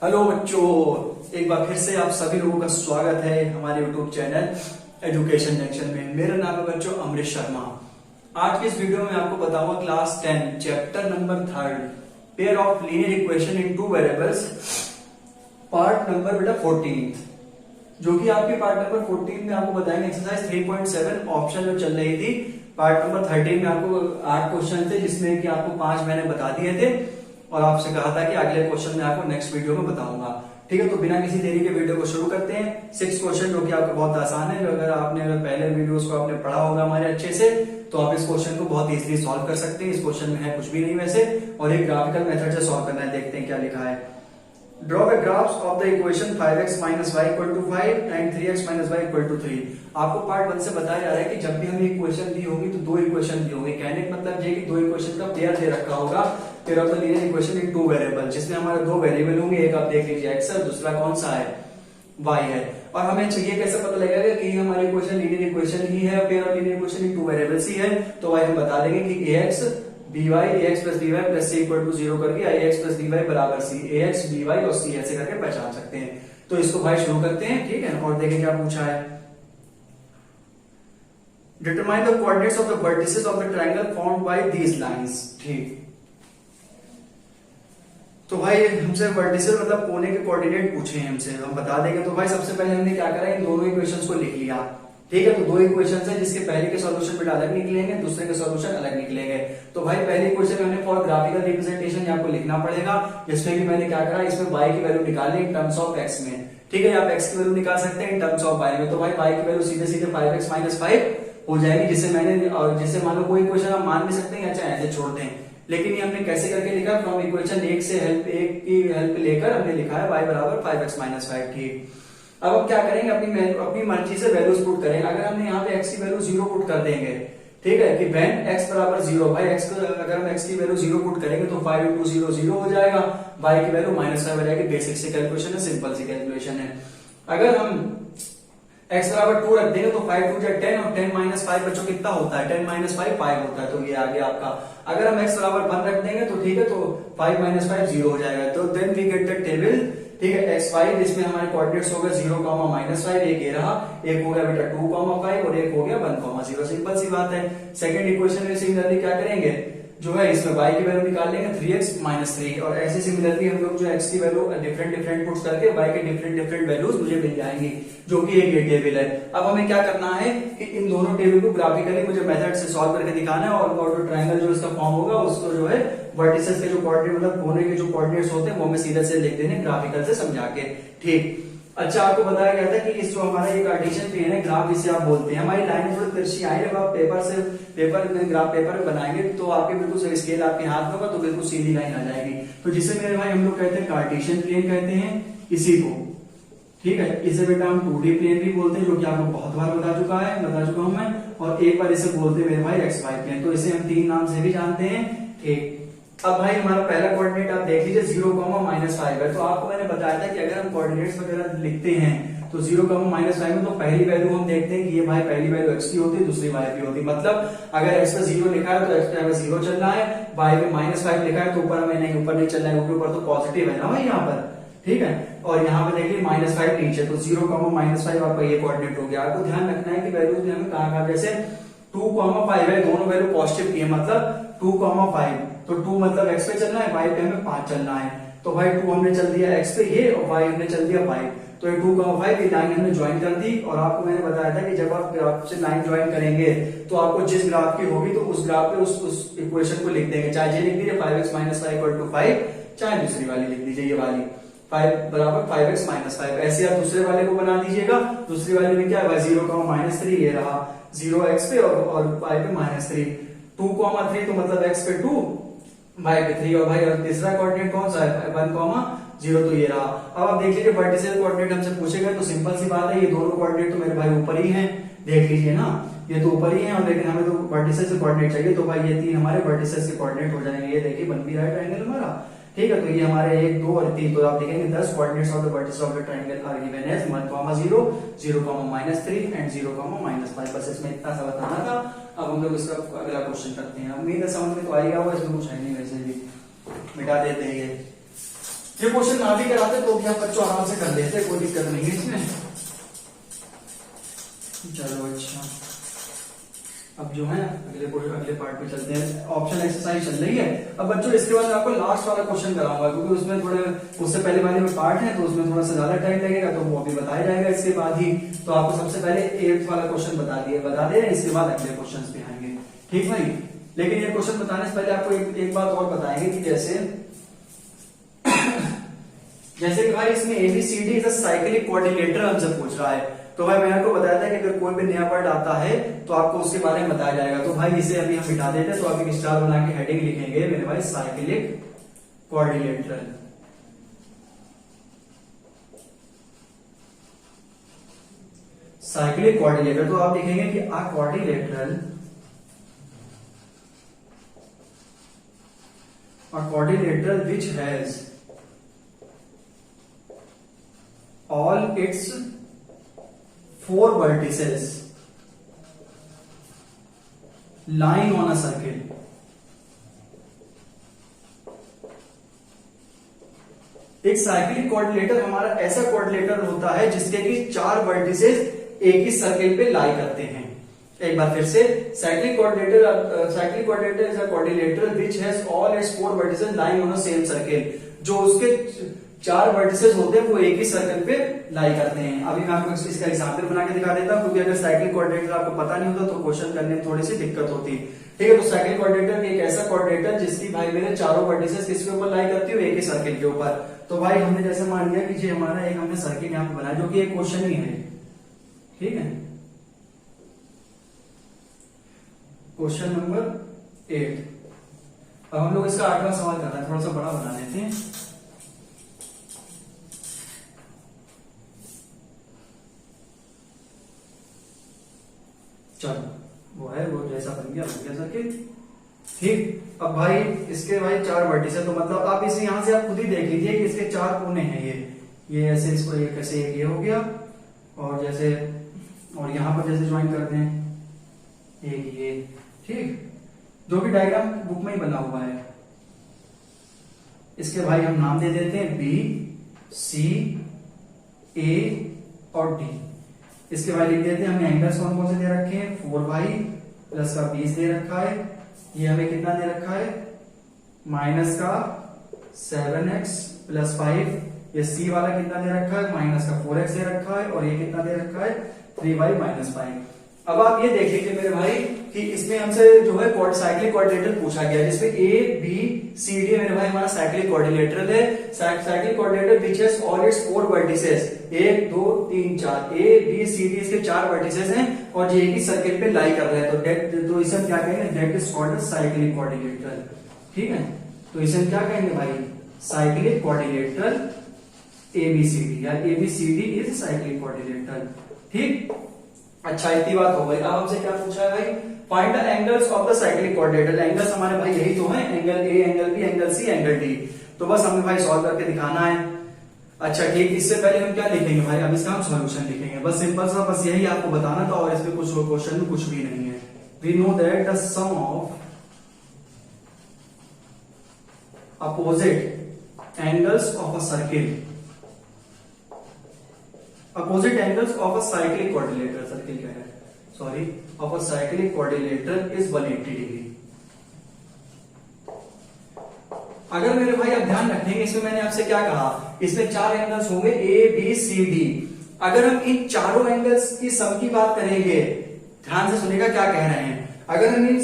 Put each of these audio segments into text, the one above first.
Hello बच्चों, एक बार फिर से आप सभी लोगों का स्वागत है हमारे YouTube चैनल एजुकेशन जंक्शन में। मेरा नाम है बच्चों अमृत शर्मा। आज के इस वीडियो में आपको बताऊंगा class 10 chapter number 3 pair of linear equation in two variables part number बेटा 14, जो कि आपके पार्ट नंबर 14 में आपको बताएंगे एक्सरसाइज 3.7 ऑप्शन जो चल रही थी। पार्ट नंबर 13 में आपको 8 क्वेश्चन थे, जिसमें कि आपको 5 मैंने बता दिए थे और आपसे कहा था कि अगले क्वेश्चन में आपको नेक्स्ट वीडियो में बताऊंगा। ठीक है, तो बिना किसी देरी के वीडियो को शुरू करते हैं। 6 क्वेश्चन जो कि आपका बहुत आसान है। अगर आपने पहले वीडियोस को आपने पढ़ा होगा हमारे अच्छे से, तो आप इस क्वेश्चन को बहुत इजीली सॉल्व कर सकते हैं। इस क्वेश्चन में है कुछ भी नहीं वैसे, और एक ग्राफिकल मेथड से सॉल्व करना है। देखते हैं क्या लिखा है। Draw the graphs of the equation 5x minus y equal to 5 and 3x minus y equal to 3। आपको पार्ट 1 से बताया जा रहा है कि जब भी हमें इक्वेशन दी होगी तो दो इक्वेशन दी होगी। कहने का मतलब ये कि दो इक्वेशन का पेयर दे रखा होगा, pair of the linear equation in two variable, जिसमें हमारे दो वेरिएबल होंगे। एक आप देख लीजिए x है, दूसरा कौन सा है y है। और हमें चाहिए कैसे पता लगेगा कि हमारी इक्वेशन लीनियर इक्वेशन ही है, pair of linear equation in two variables ही है। तो y हम बता देंगे कि ax ax plus by plus c equal to 0 करके ax प्लस by बराबर c, ax by और c ऐसे करके पहचान सकते हैं। तो इसको भाई शुरू करते हैं, ठीक है। और देखें क्या पूछा है। Determine the coordinates of the vertices of the triangle formed by these lines. ठीक, तो भाई हमसे वर्टिसेस मतलब कोने के कोऑर्डिनेट पूछे हैं हमसे, हम बता देंगे। तो भाई सबसे पहले हमने क्या करा, इन दोनों इक्वेशंस को लिख लिया। ठीक है, तो दो इक्वेशंस है, जिसके पहले के सॉल्यूशन बेटा अलग निकलेंगे, दूसरे के सॉल्यूशन अलग निकलेंगे। तो भाई पहले इक्वेशन हमने फॉर ग्राफिकल रिप्रेजेंटेशन आपको लिखना पड़ेगा, जिसमें कि मैंने क्या करा, इसमें y की वैल्यू निकालनी इन टर्म्स ऑफ x में। ठीक है, आप x की वैल्यू निकाल सकते हैं इन टर्म्स ऑफ y में। तो भाई y की वैल्यू सीधे सीधे 5x माइनस 5 हो जाएगी, जिसे मैंने और जिसे मान लो कोई इक्वेशन आप मान भी सकते हैं, अच्छा ऐसे छोड़ दें। लेकिन ये हमने कैसे करके लिखा, फ्रॉम इक्वेशन एक की हेल्प लेकर हमने लिखा है y बराबर 5x माइनस 5। ठीक, अब हम क्या करेंगे, अपनी मर्जी से वैल्यूज पुट करेंगे। अगर हमने यहाँ पे x की वैल्यू 0 पुट कर देंगे, ठीक है, कि when x बराबर 0, भाई x अगर हम x की वैल्यू 0 पुट करेंगे तो 5 इंटू 0 0 हो जाएगा, y की वैल्यू -5 हो जाएगी। बेसिक सी कैलकुलेशन है, सिंपल सी कैलकुलेशन है। अगर हम x बराबर 2 रख देंगे तो 5 2 जा 10 और 10 माइनस 5 बच्चों कितना होता है, 10 माइनस 5 5 होता है। तो ये आ गया आपका। अगर हम x बराबर 1 रख देंगे तो ठीक है, तो 5 माइनस 5 0 हो जाएगा। तो then we get the table, ठीक है, x5 जिसमें हमारे कोऑर्डिनेट्स हो गए 0, -5, एक ये रहा, एक हो गया बेटा 2, 5 और एक हो गया 1, 0। सिंपल सी बात है। सेकंड इक्वेशन में सिमिलरली क्या करेंगे, जो है इसमें y की वैल्यू निकाल लेंगे 3x माइनस 3, और ऐसे सिमिलरली हम लोग जो x की वैल्यू डिफरेंट पुट्स करके y के डिफरेंट वैल्यूज मुझे मिल जाएंगी, जो कि एक ये टेबल है। अब हमें क्या करना है कि इन दोनों टेबल को ग्राफिकली मुझे मेथड से सॉल्व करके दिखाना है, और जो ट्रायंगल जो इसका फॉर्म होगा उसको जो है वर्टिसेस के जो कोऑर्डिनेट मतलब कोने के जो कोऑर्डिनेट्स होते हैं वो हमें सीधे से लिख देने ग्राफिकल से समझा के। ठीक, अच्छा आपको बताया गया था कि इस जो हमारा ये कार्टेशियन प्लेन है, ग्राफ इसे आप बोलते हैं। हमारी लाइन थोड़ी तिरछी आई, जब आप पेपर में बनाएंगे तो आपके बिल्कुल स्केल आपके हाथ में होगा तो बिल्कुल सीधी लाइन आ जाएगी। तो जिसे मेरे भाई हम लोग कहते हैं कार्टेशियन प्लेन कहते हैं इसी को। ठीक है, इसे बेटा हम 2D प्लेन भी बोलते हैं, जो कि आपको बहुत बार बता चुका हूं मैं। और एक बार इसे बोलते हैं मेरे भाई XY प्लेन। तो इसे हम 3 नाम से भी जानते हैं। ठीक, अब भाई हमारा पहला कोऑर्डिनेट आप देख लीजिए 0, -5 है। तो आपको मैंने बताया था कि अगर हम कोऑर्डिनेट्स वगैरह लिखते हैं तो 0, -5 में तो पहली वैल्यू हम देखते हैं कि ये भाई पहली वैल्यू x की होती है, दूसरी y की होती है। मतलब अगर x पे 0 लिखा है तो x पे हमें 0 चलना है, y पे -5 लिखा है तो ऊपर हमें नहीं, ऊपर नहीं चलना है, क्योंकि ऊपर तो पॉजिटिव है ना भाई यहाँ पर। ठीक है, और यहाँ पे देखिए -5 नीचे, तो 0, -5 आपका ये कोऑर्डिनेट हो गया। आपको ध्यान रखना है कि वैल्यूज हमें कहाँ जैसे 2, 5 है, दोनों वैल्यू पॉजिटिव की है, मतलब 2, 5। तो 2 मतलब x पे चलना है, y पे हमें 5 चलना है। तो भाई 2 हमने चल दिया x पे ये, और y हमने चल दिया 5। तो ये 2, 5 की लाइन हमने ज्वाइन कर दी। और आपको मैंने बताया था कि जब आप ग्राफ से लाइन ज्वाइन करेंगे तो आपको जिस ग्राफ की होगी तो उस ग्राफ पे उस इक्वेशन को लिख देंगे। चाहे ये लिख दीजिए 5x माइनस 5 इक्वल टू 5, चाहे दूसरी वाली लिख दीजिए, ये वाली 5 बराबर 5x माइनस 5। ऐसे आप दूसरे वाले को बना दीजिएगा। दूसरी वाले में क्या है, 0, -3 ये रहा 0x पे और y पे -3, 2, 3 तो मतलब x पे 2, y पे 3, और भाई तीसरा कोऑर्डिनेट कौन सा है 1, 0, तो ये रहा। अब आप देख लीजिए वर्टिसेस कोऑर्डिनेट हमसे पूछेगा, तो सिंपल सी बात है, ये दोनों कोऑर्डिनेट तो मेरे भाई ऊपर ही हैं, देख लीजिए ना, ये तो ऊपर ही है। और लेकिन हमें तो वर्टिसेस से कोऑर्डिनेट चाहिए, तो भाई ये 3 हमारे वर्टिसेस से कोऑर्डिनेट हो जाएंगे। ये देखिए बन भी रहा है ट्रायंगल हमारा। ठीक है, तो ये हमारे 1, 2 और 3, तो आप देखेंगे 10 coordinates of the vertices of the triangle are given as 1, 0, 0, -3 and 0, -5। बस इसमें इतना सा बताना था। अब हम लोग इसका अगला क्वेश्चन करते हैं। उम्मीद है समझ में तो आएगा, वो इसमें कुछ है नहीं, वैसे भी मिटा देते हैं ये। ये क्वेश्चन ना भी कराते तो भी आप बच्चों आराम से कर लेते, कोई दिक्कत नहीं है इसमें। चलो अच्छा, अब जो है अगले पार्ट पे चलते हैं। ऑप्शन एक्सरसाइज चल रही है। अब बच्चों इसके बाद आपको लास्ट वाला क्वेश्चन कराऊंगा, क्योंकि उसमें थोड़े उससे पहले वाले में पार्ट है तो उसमें थोड़ा सा ज्यादा टाइम लगेगा, तो वो अभी बताया जाएगा इसके बाद ही। तो आपको सबसे पहले 8th वाला क्वेश्चन बता दे, इसके बाद अगले क्वेश्चन पे आएंगे, ठीक भाई। लेकिन ये क्वेश्चन बताने से पहले आपको एक बात और बताएंगे कि जैसे कि भाई इसमें ABCD is a cyclic coordinator हमसे पूछ रहा है, तो भाई मैंने आपको बताया था कि अगर कोई भी नया वर्ड आता है तो आपको उसके बारे में बताया जाएगा। तो भाई इसे अभी हम मिटा देते हैं, तो आप एक स्टार बना के हेडिंग लिखेंगे मेरे भाई साइक्लिक कोऑर्डिनेटर। साइक्लिक कोऑर्डिनेटर तो आप लिखेंगे कि a quadrilateral which has all its 4 vertices lying on a circle। एक साइक्लिक कोऑर्डिनेटर हमारा ऐसा कोऑर्डिनेटर होता है जिसके कि 4 वर्टिसेस एक ही सर्किल पे लाई करते हैं। एक बार फिर से, cyclic coordinator is a coordinator which has all it's 4 vertices lying on a same circle. जो उसके 4 वर्टिसेस होते हैं वो एक ही सर्कल पे लाई करते हैं। अभी मैं आपको इसका एग्जांपल बना के दिखा देता हूं, क्योंकि अगर साइक्लिक कोऑर्डिनेटर आपको पता नहीं होता तो क्वेश्चन करने में थोड़ी सी दिक्कत होती है, ठीक है। तो साइक्लिक कोऑर्डिनेटर एक ऐसा कोऑर्डिनेटर जिसकी भाई मेरे चारों वर्टिसेस किसके ऊपर लाई करती है, एक ही सर्किल के ऊपर। तो भाई हमने जैसे मान लिया कि हमारा एक हमने सर्किल यहाँ पे बनाया जो कि एक क्वेश्चन ही है, ठीक है। Question number 8। अब हम लोग इसका 8वां सवाल कर रहे हैं, थोड़ा सा बड़ा बना लेते हैं। चलो वो है, वो जैसा बन गया सर्किल, ठीक। अब भाई इसके भाई 4 वर्टिस है, तो मतलब आप इसे यहां से आप खुद ही देख लीजिए कि इसके 4 कोने हैं। ये ऐसे इसको ये कैसे ये हो गया, और जैसे और यहां पर जैसे ज्वाइन करते हैं ये, ठीक। जो भी डायग्राम बुक में ही बना हुआ है, इसके भाई हम नाम दे देते हैं B, C, A और D। इसके बाद लिख देते हैं, हमने एंगल्स कौन कौन से दे रखे हैं, 4y प्लस का 20 दे रखा है। ये हमें कितना दे रखा है, माइनस का 7x प्लस 5। ये C वाला कितना दे रखा है, माइनस का 4x दे रखा है। और ये कितना दे रखा है, 3y माइनस 5। अब आप ये देख लीजिए मेरे भाई कि इसमें हमसे जो है साइक्लिक कोऑर्डिनेटर पूछा गया, जिसमें ABCD मेरे भाई हमारा साइक्लिक कोऑर्डिनेटर है। Cyclic coordinator which has all it's 4 vertices, 1 2 3 4, ABCD इसके 4 वर्टिसेस हैं और ये एक ही सर्किल पे लाई कर रहे हैं। तो इसे हम क्या कहेंगे, that is called cyclic coordinator, ठीक है। तो इसे हम क्या कहेंगे भाई, साइक्लिक कोऑर्डिनेटर ABCD, या ABCD इज साइक्लिक कोऑर्डिनेटर, ठीक। अच्छा इतनी बात हो गई। अब हमसे क्या पूछा है भाई, find the angles of the cyclic coordinator. Angles हमारे भाई यही तो है, angle A, angle B, angle C, angle D। तो बस हमें भाई सॉल्व करके दिखाना है। अच्छा ठीक, इससे पहले हम क्या लिखेंगे भाई, अब इसका हम सॉल्यूशन लिखेंगे। बस सिंपल सा, बस यही आपको बताना था, और इसमें कुछ क्वेश्चन में कुछ भी नहीं है। We know that the sum of opposite angles of a circle, opposite angles of a cyclic coordinator, circle क्या है, sorry, of a cyclic coordinator is 180 degree. अगर मेरे भाई आप ध्यान रखेंगे, इसमें मैंने आपसे क्या कहा, इसमें 4 एंगल्स होंगे A, B, C, D। अगर हम इन चारों एंगल्स की सम की बात करेंगे, ध्यान से सुनिएगा क्या कह रहे हैं, अगर हम इन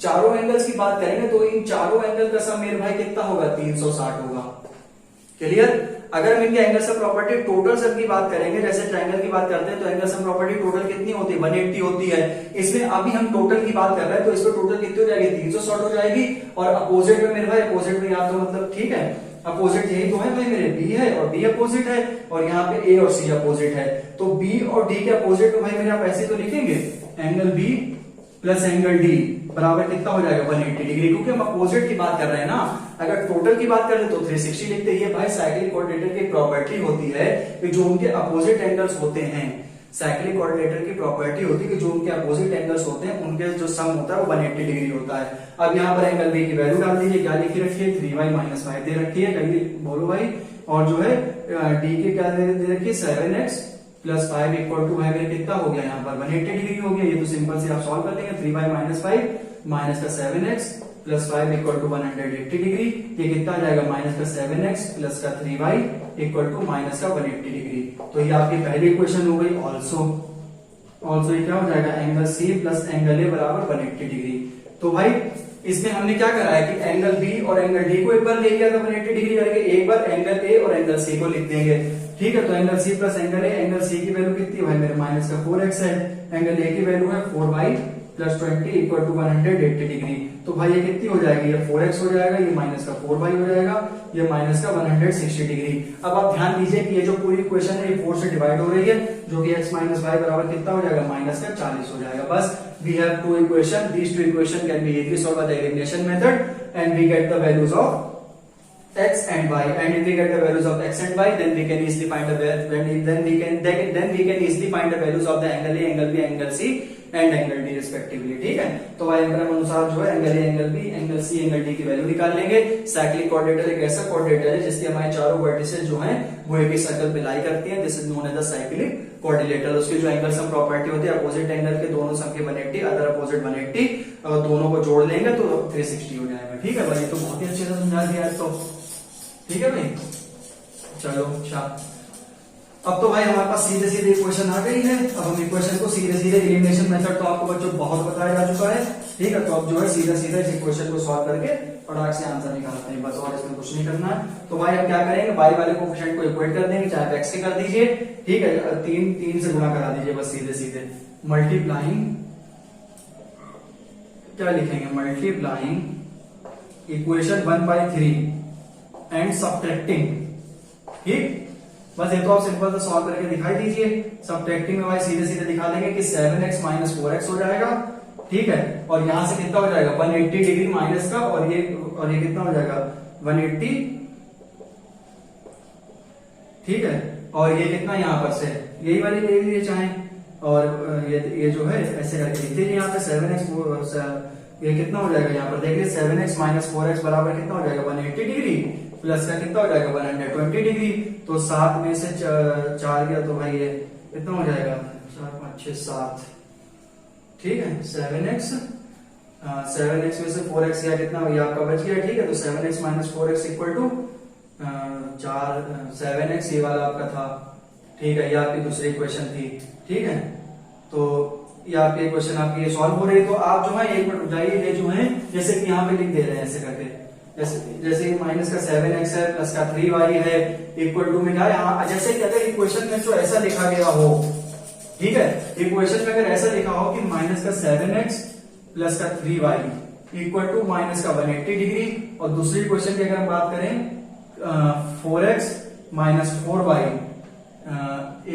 चारों एंगल्स की बात करेंगे तो इन चारों एंगल का सम मेरे भाई कितना होगा, 360 होगा। क्लियर। अगर हम इनके angle sum property total sum की बात करेंगे, जैसे ट्रायंगल की बात करते हैं तो एंगल सम प्रॉपर्टी टोटल कितनी होती है, 180 होती है। इसमें अभी हम टोटल की बात कर रहे हैं, तो इसमें टोटल कितनी हो जाएगी, 360 हो जाएगी। और अपोजिट में मेरे भाई, अपोजिट में यहाँ तो मतलब ठीक है, अपोजिट यही तो है भाई मेरे, B है और B अपोजिट है, और यहाँ पे A और C अपोजिट है। तो B और D के अपोजिट में भाई मेरे आप ऐसे तो लिखेंगे, angle B plus angle D बराबर कितना हो जाएगा, 180 डिग्री, क्योंकि हम अपोजिट की बात कर रहे हैं ना। अगर टोटल की बात करें तो 360 लिखते हैं। भाई साइक्लिक कोऑर्डिनेटर की प्रॉपर्टी होती है कि जो उनके अपोजिट एंगल्स होते हैं, साइक्लिक कोऑर्डिनेटर की प्रॉपर्टी होती है कि जो उनके अपोजिट एंगल्स होते हैं उनके जो सम होता है वो 180 डिग्री होता है। अब यहाँ पर एंगल बी की वैल्यू डाल दीजिए, क्या लिखी रखी है 3y - 5 दे रखी है, कहिए बोलो भाई। और जो है डी के क्या दे रखी है 7x + 5 = भाई मेरे कितना हो गया यहाँ पर 180 डिग्री हो गया। ये तो सिंपल से आप सॉल्व कर लेंगे, 3y - 5 माइनस का 7x + 5 = 180 डिग्री। ये कितना आ जाएगा -7x + का 3y = -180 डिग्री। तो ये आपकी पहली इक्वेशन हो गई। ऑल्सो ये क्या हो जाएगा angle C plus angle A बराबर 180 डिग्री। तो भाई इसमें हमने क्या करा है कि एंगल बी और एंगल डी को एक बार ले लिया था 180 डिग्री करके, एक बार एंगल ए और एंगल सी को लिख देंगे। ठीक है, तो angle C plus angle A, angle C की वैल्यू कितनी है भाई मेरे -4x है, एंगल ए की वैल्यू है 4y + 20 = 180 डिग्री। तो भाई ये कितनी हो जाएगी, ये 4x हो जाएगा, ये -4y हो जाएगा, ये -160 डिग्री। अब आप ध्यान दीजिए कि ये जो पूरी इक्वेशन है ये 4 से डिवाइड हो रही है, जो कि x - y बराबर कितना हो जाएगा -40 हो जाएगा। बस we have two equation, these two equation can be easily solved by the elimination method and we get the values of x and y, and if we get the values of x and y then we can easily find the then we can easily find the values of the angle a, angle b, angle c and angle d respectively। ठीक है, तो वाइब्रेम अनुसार जो है angle A, angle B, angle C, angle D की value निकाल लेंगे। Cyclic coordinator एक ऐसा कोऑर्डिनेटर है जिसके हमारे चारों वर्टिसेस जो हैं वो एक ही सर्कल पे लाई करती हैं, this is known as the cyclic coordinator. उसकी जो एंगल सम प्रॉपर्टी होती है अपोजिट एंगल के दोनों सम के 180, अदर अपोजिट 180, अगर दोनों को जोड़ लेंगे तो 360 हो जाएगा। ठीक है भाई, ये तो बहुत ही अच्छे से समझा दिया है। तो ठीक है भाई, चलो अच्छा। अब तो भाई हमारे पास सीधे सीधे इक्वेशन आ गई है। अब हम इक्वेशन को सीधे सीधे एलिमिनेशन मेथड तो आपको बच्चों बहुत बताया जा चुका है। ठीक है, तो अब जो है सीधा सीधा इस इक्वेशन को सॉल्व करके फटाक से आंसर निकालते हैं, बस और इसमें कुछ नहीं करना है। तो भाई हम क्या करेंगे, y वाले कोएफिशिएंट को इक्वेट कर देंगे, चाहे x से कर दीजिए। ठीक है, 3 से गुणा करा दीजिए बस सीधे सीधे। मल्टीप्लाइंग, क्या लिखेंगे, मल्टीप्लाइंग इक्वेशन 1/3 एंड सब्ट्रैक्टिंग। ठीक, बस ये तो आप सिंपल से सॉल्व करके दिखाई दीजिए। सब्ट्रैक्टिंग में भाई सीधे सीधे दिखा देंगे कि 7x - 4x हो जाएगा। ठीक है, और यहां से कितना हो जाएगा 180 डिग्री माइनस का, और ये कितना हो जाएगा 180। ठीक है, और ये कितना यहाँ पर से यही वाली ले लीजिए चाहे, और ये जो है ऐसे करके लिख दीजिए यहाँ पे 7x, ये कितना हो जाएगा यहाँ पर देखिए 7x - 4x बराबर कितना हो जाएगा 180 डिग्री, प्लस का कितना हो जाएगा 120 डिग्री। तो 7 में से 4 गया तो भाई ये कितना हो जाएगा 4, 5, 6, 7। ठीक है, 7x में से 4x या कितना ये आपका बच गया। ठीक है, तो 7x - 4x = 7x ये वाला आपका था। ठीक है, ये आपकी दूसरी इक्वेशन थी। ठीक है, तो ये आपकी इक्वेशन आपकी ये सॉल्व हो रही है। तो आप जो है एक मिनट उठाइए, ये जो है जैसे कि यहाँ पे लिख दे रहे हैं ऐसे करके, जैसे माइनस का 7x है प्लस का 3y है इक्वल टू में क्या है, जैसे कि अगर इक्वेशन में जो ऐसा लिखा गया हो, ठीक है, इक्वेशन में अगर ऐसा लिखा हो कि माइनस का 7x प्लस का 3y इक्वल टू माइनस का 180 डिग्री, और दूसरी इक्वेशन की अगर हम बात करें 4x - 4y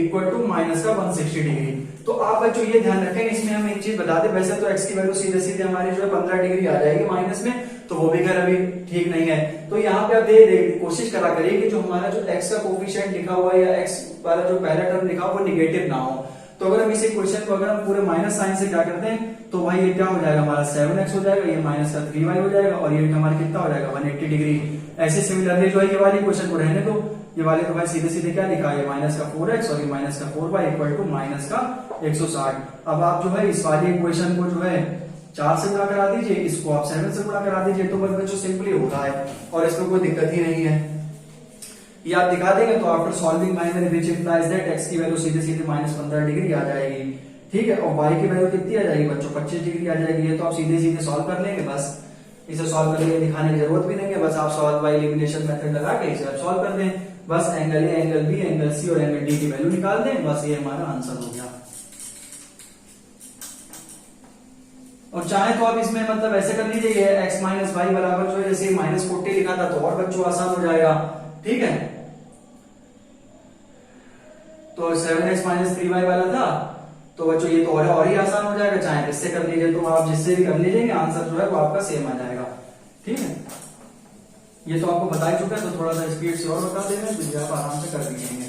equal to minus का 160 डिग्री। तो आप बच्चों ये ध्यान रखें, इसमें हम एक चीज बता दें, वैसे तो x की वैल्यू सीधे सीधे हमारी जो है 15 डिग्री आ जाएगी माइनस में, तो वो भी खैर अभी ठीक नहीं है। तो यहाँ पे आप दे कोशिश करा करिए कि जो हमारा जो x का कोफिशिएंट लिखा हुआ है या x वाला जो पहला टर्म लिखा हुआ वो निगेटिव ना हो। तो अगर हम इस इक्वेशन को अगर हम पूरे माइनस साइन से क्या करते हैं, तो भाई ये क्या हो जाएगा हमारा 7x हो जाएगा, ये माइनस का 3y हो जाएगा, और ये हमारा कितना हो जाएगा 180 डिग्री। ऐसे सिमिलरली जो है ये वाली इक्वेशन को रहने दो, ये वाले तो भाई सीधे सीधे क्या लिखा है माइनस का 4x और ये माइनस का 4y इक्वल टू माइनस का 160। अब आप जो है इस वाली इक्वेशन को जो है 4 से गुणा करा दीजिए, इसको आप 7 से गुणा करा दीजिए, तो बस बच्चों सिंपली होता है और इसमें कोई दिक्कत ही नहीं है। ये आप दिखा देंगे तो after solving binary which implies that x की वैल्यू सीधे सीधे -15 डिग्री आ जाएगी। ठीक है, और y की वैल्यू कितनी आ जाएगी बच्चों 25 डिग्री आ जाएगी। ये तो आप सीधे सीधे सॉल्व कर लेंगे, बस इसे सॉल्व करके दिखाने की जरूरत भी नहीं है, बस आप सॉल्व बाय एलिमिनेशन मेथड लगा के इसे आप सॉल्व कर दें। बस angle A, angle B, angle C और एंगल डी की वैल्यू निकाल दें, बस ये हमारा आंसर हो गया। और चाहे तो आप इसमें मतलब ऐसे कर लीजिए, ये x - y बराबर जो है जैसे -40 लिखा था तो और बच्चों आसान हो जाएगा। ठीक है, तो 7x - 3y वाला था तो बच्चों ये तो और ही आसान हो जाएगा। चाहे इससे कर लीजिए, तो आप जिससे भी कर लीजिएंगे आंसर जो है वो आपका सेम आ जाएगा। ठीक है, ये तो आपको बता ही चुका है, तो थोड़ा सा स्पीड से और बता देंगे तो आप आराम से कर दीजिएंगे।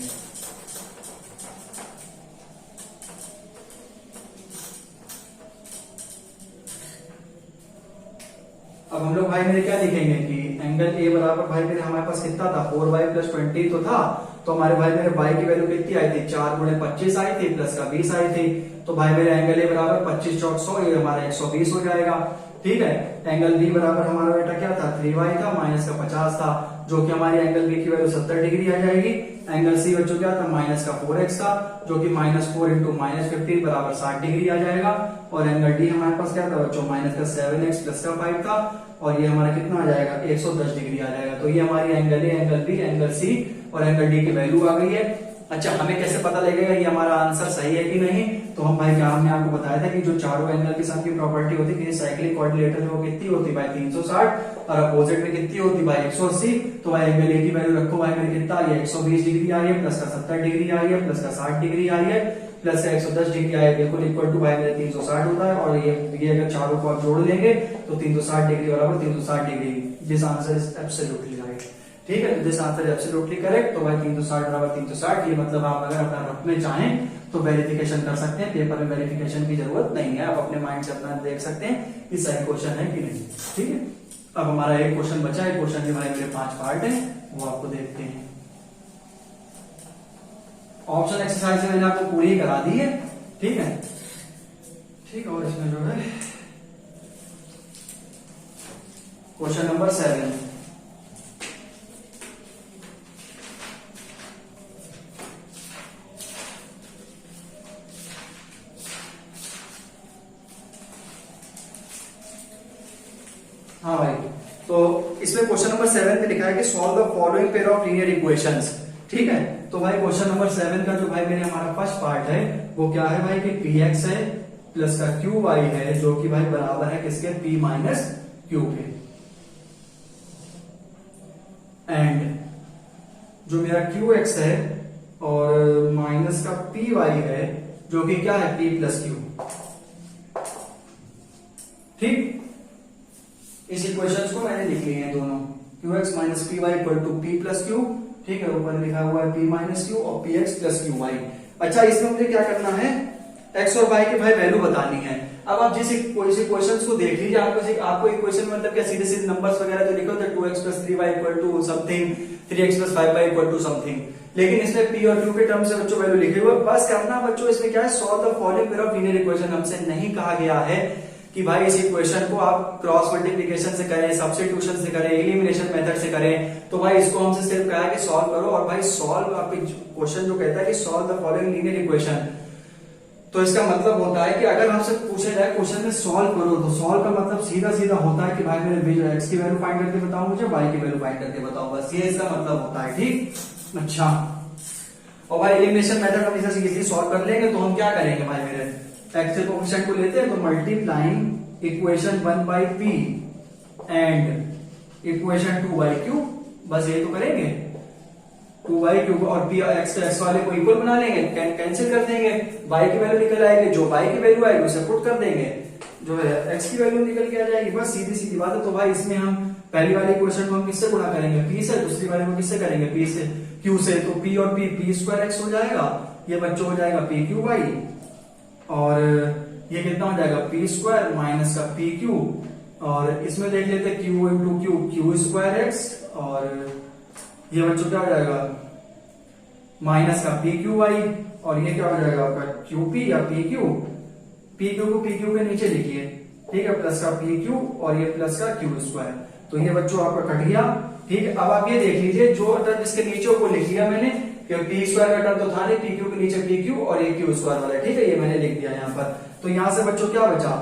अब हम लोग भाई मेरे क्या लिखेंगे कि एंगल ए बराबर भाई मेरे हमारे पास कितना था 4y + 20 तो था, तो हमारे भाई मेरे y की वैल्यू कितनी आई थी 4 × 25 आई थी प्लस का 20 आई थी, तो भाई मेरे एंगल ए बराबर 25 × 100 ये हमारा 120 हो जाएगा। ठीक है, एंगल बी बराबर हमारा बेटा क्या था 3y था माइनस का 50 था, जो कि हमारी एंगल बी की वैल्यू 70 डिग्री आ जाएगी। एंगल सी बच्चों क्या था माइनस का 4x था, जो कि -4 × -15 बराबर 60 डिग्री आ जाएगा। और एंगल डी हमारे पास क्या था बच्चों माइनस का 7x प्लस का 5 था, और ये हमारा कितना आ जाएगा 110 डिग्री आ जाएगा। तो ये हमारी angle A, angle B, angle C और एंगल डी की वैल्यू आ गई है। अच्छा, हमें कैसे पता लगेगा ये हमारा आंसर सही है कि नहीं? तो हम भाई क्या हमने आपको बताया था कि जो चारों एंगल के साथ की प्रॉपर्टी होती है, साइक्लिक कोऑर्डिनेटर में वो कितनी होती भाई 360 और अपोजिट में कितनी होती भाई 180। तो भाई एंगल ए की वैल्यू रखो भाई मेरे कितना आ गया 120 डिग्री आ रही है, प्लस का 70 डिग्री आ रही है, प्लस का 60 डिग्री आ रही है, प्लस का 110 डिग्री आया, बिल्कुल इक्वल टू भाई मेरे 360 होता है। और ये अगर चारों को आप जोड़ लेंगे तो 360 डिग्री बराबर 360 degree. This answer is absolutely right. ठीक है, this answer is absolutely correct. तो भाई 360 बराबर 360, ये मतलब आप अगर अपना रफ में चाहें तो वेरिफिकेशन कर सकते हैं, पेपर में वेरिफिकेशन की जरूरत नहीं है, आप अपने माइंड से अपना देख सकते हैं कि सही क्वेश्चन है कि नहीं। ठीक है, अब हमारा एक क्वेश्चन बचा है, क्वेश्चन के भाई मेरे 5 पार्ट है, वो आपको देखते हैं। ऑप्शन एक्सरसाइज मैंने आपको पूरी करा दी है। ठीक है, ठीक है, और इसमें जो है क्वेश्चन नंबर 7, हाँ भाई, तो इसमें क्वेश्चन नंबर 7 पे लिखा है कि solve the following pair of linear equations. ठीक है, तो भाई क्वेश्चन नंबर 7 का जो भाई मेरे हमारा फर्स्ट पार्ट है वो क्या है भाई कि px है प्लस का qy है, जो कि भाई बराबर है किसके p माइनस q के, एंड जो मेरा qx है और माइनस का py है, जो कि क्या है p प्लस q। ठीक, इस इक्वेशंस को मैंने लिख लिए हैं दोनों, qx minus py equal to p plus q। ठीक है, ऊपर लिखा हुआ है p माइनस q और px प्लस qy। अच्छा, इसमें मुझे क्या करना है x और y की भाई वैल्यू बतानी है। अब आप जिस इक्वेशंस को देख लीजिए, आपको इक्वेशन मतलब क्या सीधे सीधे नंबर्स वगैरह तो लिखो तो 2x plus 3y equal to something, 3x plus 5y equal to something, लेकिन इसमें p और q के टर्म से बच्चों वैल्यू लिखे हुए। बस करना बच्चों इसमें क्या है, solve the following pair of linear equation. हमसे नहीं कहा गया है कि भाई इस इक्वेशन को आप क्रॉस मल्टीप्लिकेशन से करें, सब्स्टिट्यूशन से करें, एलिमिनेशन मेथड से करें। तो भाई इसको हमसे सिर्फ कहा है कि सॉल्व करो, और भाई सॉल्व आपके क्वेश्चन जो कहता है कि solve the following linear equation, तो इसका मतलब होता है कि अगर हमसे पूछा जाए क्वेश्चन में सॉल्व करो, तो सॉल्व का मतलब सीधा सीधा होता है कि भाई मेरे एक्स की वैल्यू फाइंड करके बताओ, मुझे वाई की वैल्यू फाइंड करके बताओ, बस ये इसका मतलब होता है। ठीक, अच्छा, और भाई एलिमिनेशन मेथड हम इसे इजीली सॉल्व कर लेंगे। तो हम क्या करेंगे भाई मेरे एक्स के कोएफिशिएंट को लेते हैं, तो multiplying equation 1 by P and equation 2 by Q, बस ये तो करेंगे 2 बाई क्यू और पी एक्स वाले को इक्वल बना लेंगे, कैंसिल कर देंगे, y की वैल्यू निकल आएगी, जो y की वैल्यू आएगी उसे पुट कर देंगे, जो है x की वैल्यू निकल के आ जाएगी। बस सीधी सीधी बात है। तो भाई इसमें हम पहली वाली क्वेश्चन को हम किससे गुणा करेंगे p से, दूसरी वाली को किससे करेंगे p से q से, तो p और p स्क्वायर x हो जाएगा, ये बच्चों हो जाएगा p क्यू वाई, और ये कितना हो जाएगा p स्क्वायर माइनस का p क्यू, और इसमें देख लेते हैं q into Q square x, और ये बच्चों क्या हो जाएगा माइनस का पी क्यू वाई, और ये क्या हो जाएगा आपका क्यू पी या पी क्यू, पी क्यू को पी क्यू के नीचे लिखिए, ठीक है, प्लस का पी क्यू और ये प्लस का क्यू स्क्वायर, तो ये बच्चों आपका कट गया। ठीक है, अब आप ये देख लीजिए जो टर्म इसके नीचे को लिख लिया मैंने, पी स्क्वायर का टर्म तो था नहीं, पी क्यू के नीचे पी क्यू और ये क्यू स्क्वायर वाला, ठीक है, ये मैंने लिख दिया यहाँ पर। तो यहाँ से बच्चों क्या बचा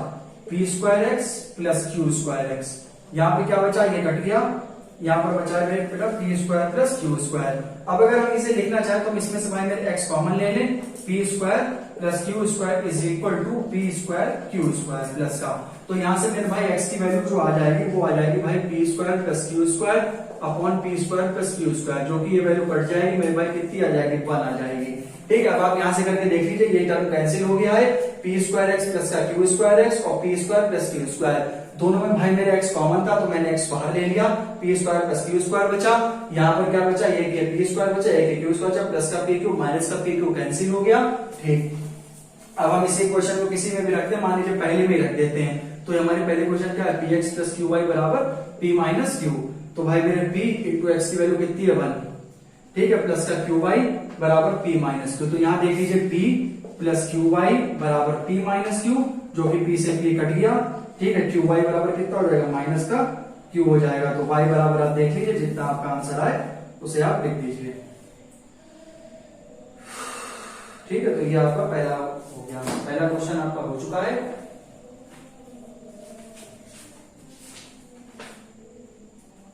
P square x plus q square x, यहाँ पे क्या बचा ये कट गया, यहाँ पर बचा है बेटा P square plus q square. अब अगर हम इसे लिखना चाहें तो हम इसमें से भाई मेरे x कॉमन ले लें, p square plus q square is equal to p square q square plus का, तो यहाँ से मेरे भाई x की वैल्यू जो आ जाएगी वो आ जाएगी भाई P square plus q square upon P square plus q square, जो कि ये वैल्यू कट जाएगी मेरे भाई कितनी आ जाएगी 1 आ जाएगी। ठीक है, अब आप यहाँ से करके देख लीजिए, ये टर्म कैंसिल हो गया है, पी स्क्वायर एक्स प्लस का क्यू स्क्वायर एक्स और P square plus q square, दोनों में भाई मेरे x कॉमन था तो मैंने x बाहर ले लिया, P square plus q square बचा, यहाँ पर क्या बचा ये पी स्क्वायर बचा, एक क्यू स्क्वायर बचा, प्लस का पी क्यू माइनस का पी क्यू कैंसिल हो गया। ठीक, अब हम इसी क्वेश्चन को किसी में भी रखते हैं, मान लीजिए पहले में ही रख देते हैं, तो हमारी पहले क्वेश्चन क्या है, p x plus q y बराबर पी माइनस क्यू। तो भाई मेरे p इंटू एक्स की वैल्यू कितनी है 1, ठीक है, प्लस का क्यू वाई बराबर पी माइनस क्यू। तो यहां देख लीजिए p प्लस क्यू वाई बराबर पी माइनस क्यू, जो कि p से p कट गया, ठीक है। क्यू वाई बराबर कितना हो जाएगा, माइनस का क्यू हो जाएगा। तो y बराबर आप देख लीजिए, जितना आपका आंसर आए उसे आप लिख दीजिए, ठीक है। तो ये आपका पहला हो गया, पहला क्वेश्चन आपका हो चुका है।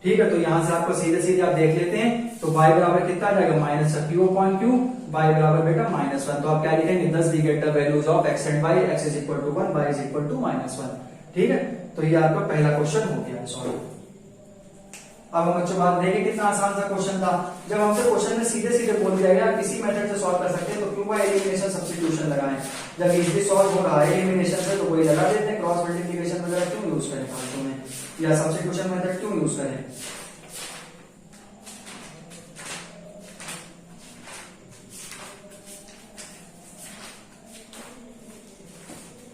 ठीक है, तो यहां से आपको सीधे सीधे आप देख लेते हैं। तो y बराबर कितना आ जाएगा, माइनस का क्यू अपॉन क्यू, y बराबर बेटा -1। तो आप क्या लिखेंगे, 10 we get the values of x and y, x is equal to 1, y is equal to -1। ठीक है, तो ये आपका पहला क्वेश्चन हो गया, सॉल्व। अब हम बच्चों बात देखें, कितना आसान सा क्वेश्चन था। जब हमसे क्वेश्चन में सीधे सीधे बोल दिया गया किसी मेथड से सॉल्व कर सकते हैं, तो क्यों का एलिमिनेशन सब्स्टिट्यूशन लगाएं। जब इजीली सॉल्व हो रहा है एलिमिनेशन से, तो वही लगा देते हैं। क्रॉस मल्टीप्लिकेशन वगैरह क्यों यूज करें फालतू में, या सब्स्टिट्यूशन मेथड क्यों यूज करें।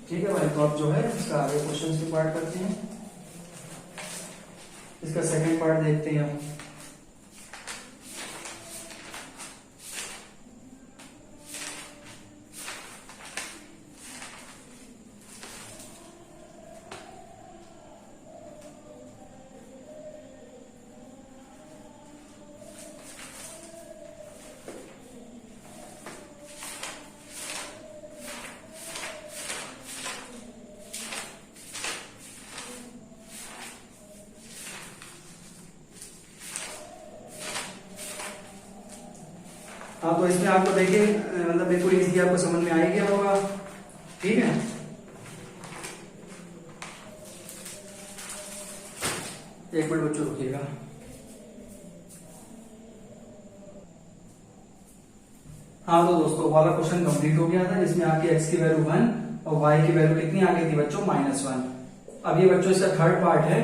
ठीक है भाई, तो अब जो है इसका आगे क्वेश्चन की पार्ट करते हैं, इसका सेकंड पार्ट देखते हैं हम। हाँ, तो इसमें आपको देखिए मतलब बिल्कुल इजी आपको समझ में आ ही गया होगा, ठीक है। एक मिनट बच्चों रुकिएगा। हाँ, तो दोस्तों वाला क्वेश्चन कंप्लीट हो गया था, जिसमें आपकी x की वैल्यू 1 और y की वैल्यू कितनी आ गई थी बच्चों, -1। अब ये बच्चों इसका थर्ड पार्ट है,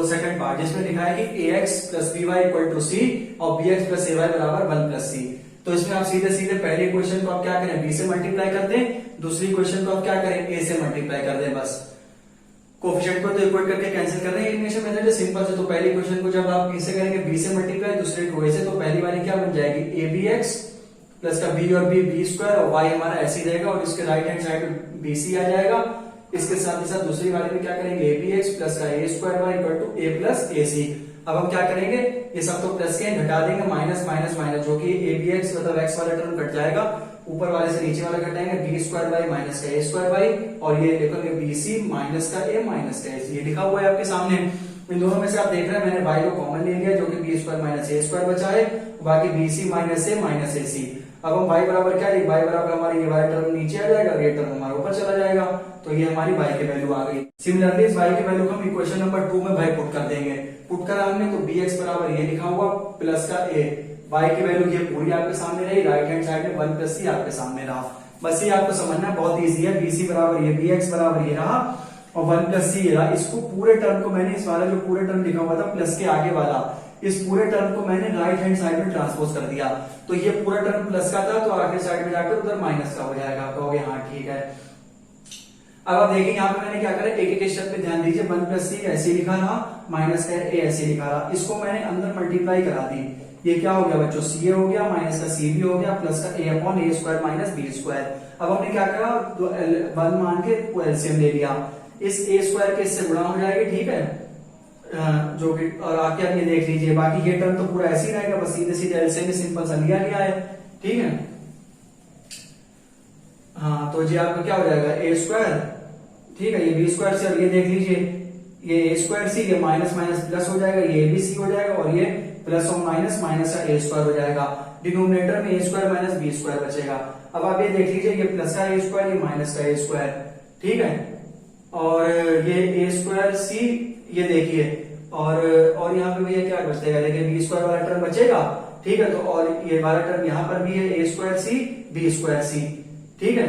सेकंड पार्ट, जिसमें लिखा है कि ax plus by equal to c और bx प्लस ay बराबर 1 प्लस c। तो इसमें आप सीधे सीधे पहले क्वेश्चन को आप क्या करें, b से मल्टीप्लाई कर दें, दूसरी क्वेश्चन को आप क्या करें, a से मल्टीप्लाई कर दें। बस कोफिशिएंट को तो इक्वेट करके कैंसिल कर रहे हैं, एलिमिनेशन मेथड है, सिंपल से। तो पहली क्वेश्चन को जब आप इसे करेंगे b से मल्टीप्लाई, दूसरे को a से, तो पहली वाली क्या बन जाएगी, abx प्लस का b और b स्क्वायर, और y हमारा ऐसे ही रहेगा, और इसके राइट हैंड साइड में bc आ जाएगा। इसके साथ ही साथ दूसरी वाले में क्या करेंगे, abx प्लस का a square y equal to a plus ac। अब हम क्या करेंगे, ये सब तो प्लस के घटा देंगे, माइनस माइनस माइनस, जो कि abx मतलब x वाला टर्म कट जाएगा, ऊपर वाले से नीचे वाला घटाएंगे, b स्क्वायर y माइनस का a स्क्वायर y, और ये लिखेंगे bc माइनस का a माइनस का ac। ये लिखा हुआ है आपके सामने। इन दोनों में से आप देख रहे हैं मैंने y को कॉमन ले लिया, जो कि b square minus a square बचा है, बाकी bc minus a minus ac। अब हम y बराबर क्या लिख, y बराबर हमारी ये वाला टर्म नीचे आ जाएगा, ये टर्म हमारा ऊपर चला जाएगा, तो ये हमारी y की वैल्यू आ गई। सिमिलरली इस y की वैल्यू को हम इक्वेशन नंबर 2 में भाई पुट कर देंगे। पुट करा हमने, तो bx बराबर ये लिखा हुआ प्लस का a, y की वैल्यू ये पूरी आपके सामने रही, राइट हैंड साइड में 1 प्लस c आपके सामने रहा। बस ये आपको समझना बहुत इजी है, bc बराबर ये bx बराबर ये रहा, और 1 प्लस c रहा। इसको पूरे टर्म को मैंने, इस वाला जो पूरे टर्म लिखा हुआ था प्लस के आगे वाला, इस पूरे टर्म को मैंने राइट हैंड साइड में ट्रांसपोज कर दिया। तो ये पूरा टर्म प्लस का था, तो आगे साइड में जाकर उधर माइनस का हो जाएगा। आप कहोगे हाँ ठीक है। अब आप देखिए यहाँ पे मैंने क्या करा, एक एक स्टेप पे ध्यान दीजिए, 1 प्लस सी ऐसे लिखा रहा, माइनस का ए ऐसे लिखा रहा, इसको मैंने अंदर मल्टीप्लाई करा दी। ये क्या हो गया बच्चों, सी हो गया, माइनस का सी भी हो गया, प्लस का ए upon A square minus B square. अब हमने क्या करा, 1 मान के एलसीएम ले लिया, इस ए स्क्वायर के इससे गुणा हो जाएगी, ठीक है, जो कि, और आके आप ये देख लीजिए, बाकी ये टर्म तो पूरा ऐसे ही रहेगा, बस सीधे सीधे एलसीएम में सिंपल सा लिया गया है, ठीक है। हाँ, तो जी आपका क्या हो जाएगा, ए स्क्वायर, ठीक है, ये बी स्क्वायर से, और ये देख लीजिए, ये ए स्क्वायर सी, ये माइनस माइनस प्लस हो जाएगा, ये बी सी हो जाएगा, और ये प्लस और माइनस माइनस का ए स्क्वायर हो जाएगा। डिनोमिनेटर में ए स्क्वायर माइनस बी स्क्वायर बचेगा। अब आप ये देख लीजिए, ये प्लस का ए स्क्वायर, ये माइनस का ए स्क्वायर, ठीक है, और ये ए स्क्वायर सी, ये देखिए, और यहाँ पे भैया क्या बचेगा, देखिए बी स्क्वायर वाला टर्म बचेगा, ठीक है, तो और ये वाला टर्म यहाँ पर भी है, ए स्क्वायर सी बी स्क्वायर सी, ठीक है,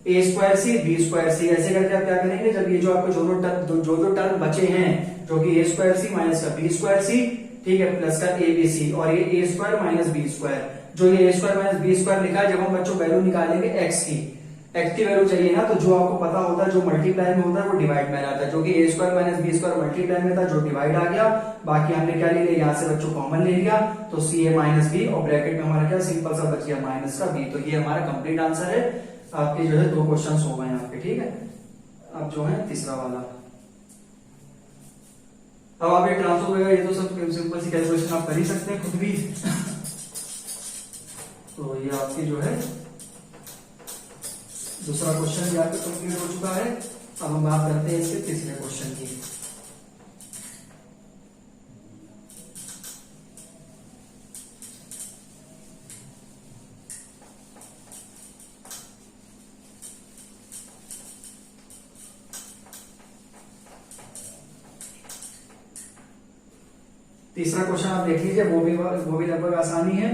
ए स्क्वायर सी बी स्क्वायर सी, ऐसे करके आप क्या करेंगे, जब ये जो आपको जो टर्म बचे हैं, जो कि ए स्क्वायर सी माइनस का बी स्क्वायर सी, ठीक है, प्लस का ए बी सी, और ये ए स्क्वायर माइनस बी स्क्वायर, जो ये ए स्क्वायर माइनस बी स्क्वायर लिखा है, जब हम बच्चों वैल्यू निकालेंगे एक्स की, एक्स की वैल्यू चाहिए ना, तो जो आपको पता होता है जो मल्टीप्लाई में होता है वो डिवाइड में रहता है, जो कि A square minus B square multiply में था जो डिवाइड आ गया। बाकी हमने क्या ले लिया, यहाँ से बच्चों कॉमन ले लिया, तो सी ए माइनस बी और ब्रैकेट में हमारा क्या सिंपल सा बच गया माइनस का बी। तो ये हमारा कंप्लीट आंसर है। आपके जो है 2 क्वेश्चन हो गए आपके, ठीक है। अब जो है तीसरा वाला, अब आप ये ट्रांसफर वगैरह ये तो सब सिंपल सी कैलकुलेशन आप कर ही सकते हैं खुद भी। तो ये आपकी जो है दूसरा क्वेश्चन भी आपका कंप्लीट हो चुका है। अब हम बात करते हैं इसके तीसरे क्वेश्चन की। तीसरा क्वेश्चन आप देख लीजिए, वो भी लगभग आसानी है।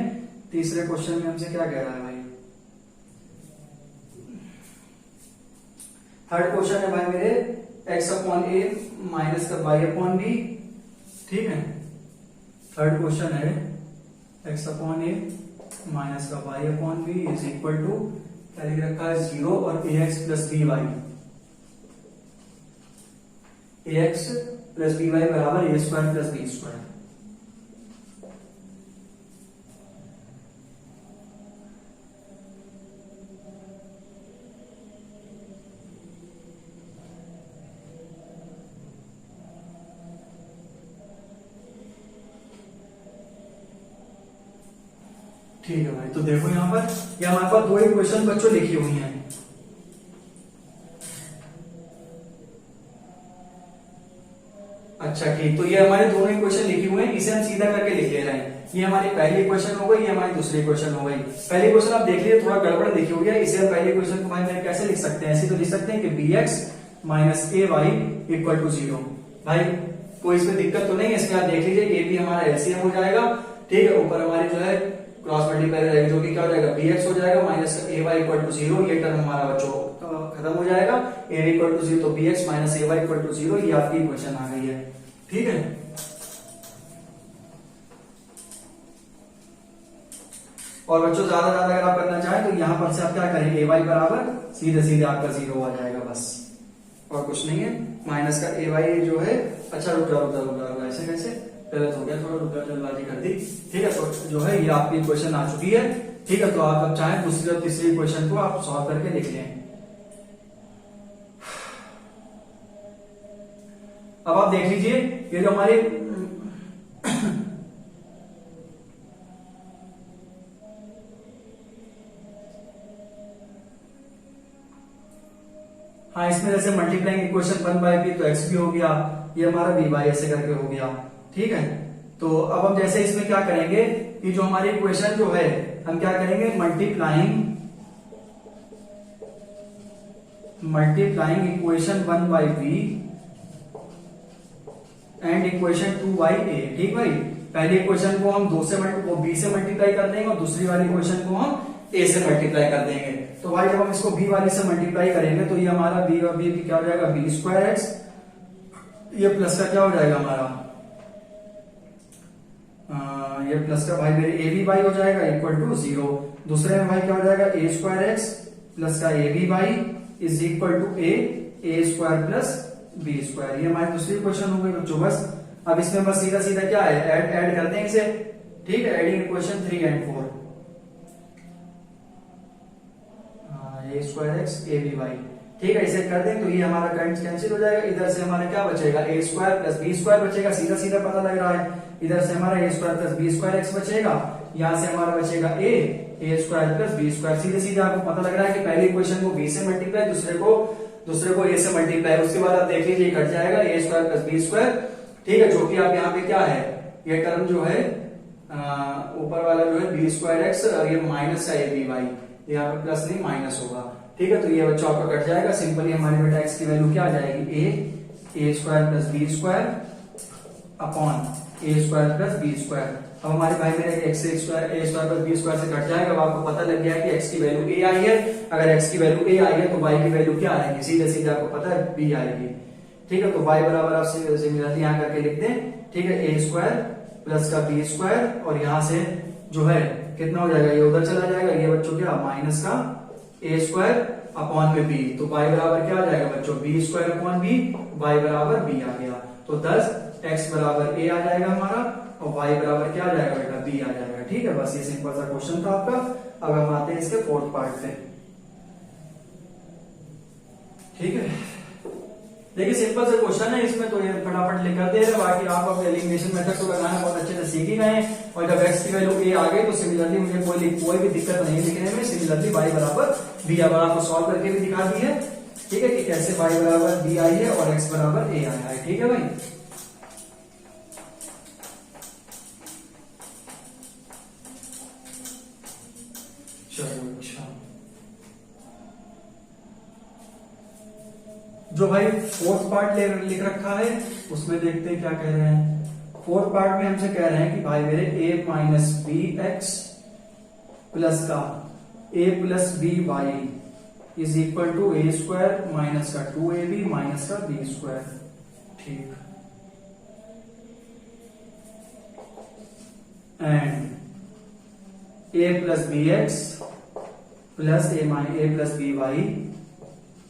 तीसरे क्वेश्चन में हमसे क्या कह रहा है भाई, थर्ड क्वेश्चन है भाई मेरे x अपॉन ए माइनस का y अपॉन बी, ठीक है। थर्ड क्वेश्चन है x अपॉन ए माइनस का y upon b is equal to क्या लिख रखा है 0 और ax plus b y, ax plus b y बराबर a square plus B square. ठीक है भाई, तो देखो यहाँ पर ये हमारे पास 2 इक्वेशन बच्चों लिखी हुई हैं। अच्छा ठीक, तो ये हमारे दोनों इक्वेशन लिखी हुए हैं, इसे हम सीधा करके लिख ले रहे हैं। ये हमारी पहली इक्वेशन हो गई, ये हमारी दूसरी इक्वेशन हो गई। पहली इक्वेशन आप देख लीजिए थोड़ा गड़बड़ लिखी हुई है, इसे हम पहली इक्वेशन को भाई मैं कैसे लिख सकते हैं, ऐसे तो लिख सकते हैं कि bx minus a y equal to 0। भाई कोई इसमें दिक्कत तो नहीं है, इसमें आप देख लीजिए ये भी हमारा एलसीएम हो जाएगा, ठीक है। ऊपर हमारी जो है क्रॉस मल्टीप्लाई रहेगा, जो कि क्या हो जाएगा bx हो जाएगा minus a y equal to 0। ये टर्म हमारा बच्चों खत्म हो जाएगा, ए इक्वल टू 0, तो bx minus a y equal to 0, ये आपकी इक्वेशन आ गई है, ठीक है। और बच्चों ज्यादा ज्यादा अगर आप करना चाहें तो यहां पर से आप क्या करेंगे, ए वाई बराबर सीधे सीधे आपका 0 आ जाएगा बस, और कुछ नहीं है। माइनस का ए वाई जो है, अच्छा रुक जाओ ऐसे कैसे गलत हो गया, थोड़ा रुक जल्दबाजी कर दी, ठीक है। तो जो है ये आपकी इक्वेशन आ चुकी है, ठीक है। तो आप अब चाहें दूसरी और तीसरी इक्वेशन को आप सॉल्व करके लिख लें। अब आप देख लीजिए ये जो हमारे हाँ, इसमें जैसे मल्टीप्लाइंग इक्वेशन 1/b तो x भी हो गया, ये हमारा b बाई ऐसे करके हो गया, ठीक है। तो अब हम जैसे इसमें क्या करेंगे कि जो हमारी इक्वेशन जो है हम क्या करेंगे, multiplying equation 1/b and equation 2/a, ठीक भाई। पहली इक्वेशन को हम b से मल्टीप्लाई कर देंगे और दूसरी वाली इक्वेशन को हम a से मल्टीप्लाई कर देंगे। तो भाई जब हम इसको b वाली से मल्टीप्लाई करेंगे तो ये हमारा b और b क्या हो जाएगा, b स्क्वायर एक्स, ये प्लस का क्या हो जाएगा हमारा ये प्लस का भाई मेरे ए बी बाई हो जाएगा इक्वल टू 0। दूसरे में भाई क्या हो जाएगा, ए स्क्वायर एक्स प्लस का a b by is equal to a square plus B square. ये हमारी दूसरी क्वेश्चन हो गई बच्चों। बस अब इसमें बस सीधा सीधा क्या है, ऐड करते हैं इसे, ठीक है। Adding equation 3 and 4, a square x a b y, ठीक है। इसे कर दें तो ये हमारा कैंसिल हो जाएगा। इधर से हमारा क्या बचेगा, A square plus B square बचेगा, सीधा सीधा पता लग रहा है। इधर से हमारा A square plus B square X बचेगा, यहाँ से हमारा बचेगा A square plus B square. सीधे सीधे आपको पता लग रहा है कि पहली इक्वेशन को बी से मल्टीप्लाई, दूसरे को ए से मल्टीप्लाई, उसके बाद आप देख लीजिए कट जाएगा ए स्क्वायर प्लस बी स्क्वायर, ठीक है। जो कि आप यहाँ पे क्या है, ये टर्म जो है ऊपर वाला जो है बी स्क्वायर एक्स और ये माइनस का ए बी वाई, यहाँ पे प्लस नहीं माइनस होगा, ठीक है। तो ये बच्चा आपका कट जाएगा। सिंपली हमारे बेटा एक्स की वैल्यू क्या आ जाएगी, A square plus B square upon A square plus B square. अब हमारे भाई मेरे X square A square plus B square से कट जाएगा। अब आपको पता लग गया है कि एक्स की वैल्यू ए आई है। अगर एक्स की वैल्यू ए आई है तो वाई की वैल्यू क्या आएगी, सीधे सीधे आपको पता है बी आएगी, ठीक है। तो वाई बराबर आप सिमिलरली यहाँ करके लिख दें, ठीक है। ए स्क्वायर प्लस का बी स्क्वायर और यहाँ से जो है कितना हो जाएगा, ये उधर चला जाएगा, ये बच्चों क्या माइनस का ए स्क्वायर अपॉन में बी, तो y बराबर क्या आ जाएगा बच्चों, b square upon b, y बराबर बी आ गया, तो 10 x बराबर a आ जाएगा हमारा और y बराबर क्या आ जाएगा बेटा, b आ जाएगा। ठीक है, बस ये सिंपल सा क्वेश्चन था आपका। अब हम आते हैं इसके फोर्थ पार्ट पे। ठीक है, देखिए सिंपल से क्वेश्चन है इसमें, तो ये फटाफट लिख कर दे रहे, बाकी आप अब एलिमिनेशन मेथड को लगाना बहुत अच्छे से सीख ही गए, और जब x की वैल्यू a आ गई तो सिमिलरली मुझे कोई भी दिक्कत नहीं लिखने में, सिमिलरली y बराबर b अब आपको सॉल्व करके भी दिखा दी है। ठीक है, कि कैसे y बराबर b आई है और x बराबर a आया है। ठीक है भाई, चलो अच्छा, जो भाई फोर्थ पार्ट लिख रखा है उसमें देखते हैं क्या कह रहे हैं। फोर्थ पार्ट में हमसे कह रहे हैं कि भाई मेरे a minus b x plus का a plus b y is equal to a square minus का 2ab माइनस का बी स्क्वायर। ठीक, and a plus b x plus a plus b y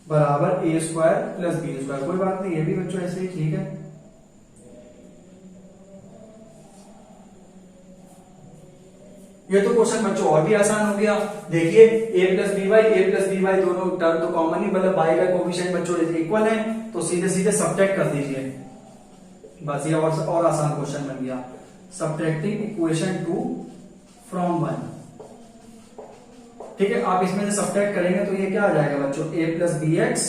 बराबर a square plus B square. कोई बात नहीं, ये भी बच्चों ऐसे ही ठीक है। ये तो क्वेश्चन बच्चों और भी आसान हो गया। देखिए a प्लस बी वाई दोनों टर्म तो कॉमन ही, मतलब y का कोफिशिएंट बच्चों इक्वल है, तो सीधे सीधे सब्ट्रैक्ट कर दीजिए, बस ये और आसान क्वेश्चन बन गया। Subtracting equation 2 from 1। ठीक है, आप इसमें से सब्ट्रैक्ट करेंगे तो ये क्या आ जाएगा बच्चों, a प्लस बी एक्स,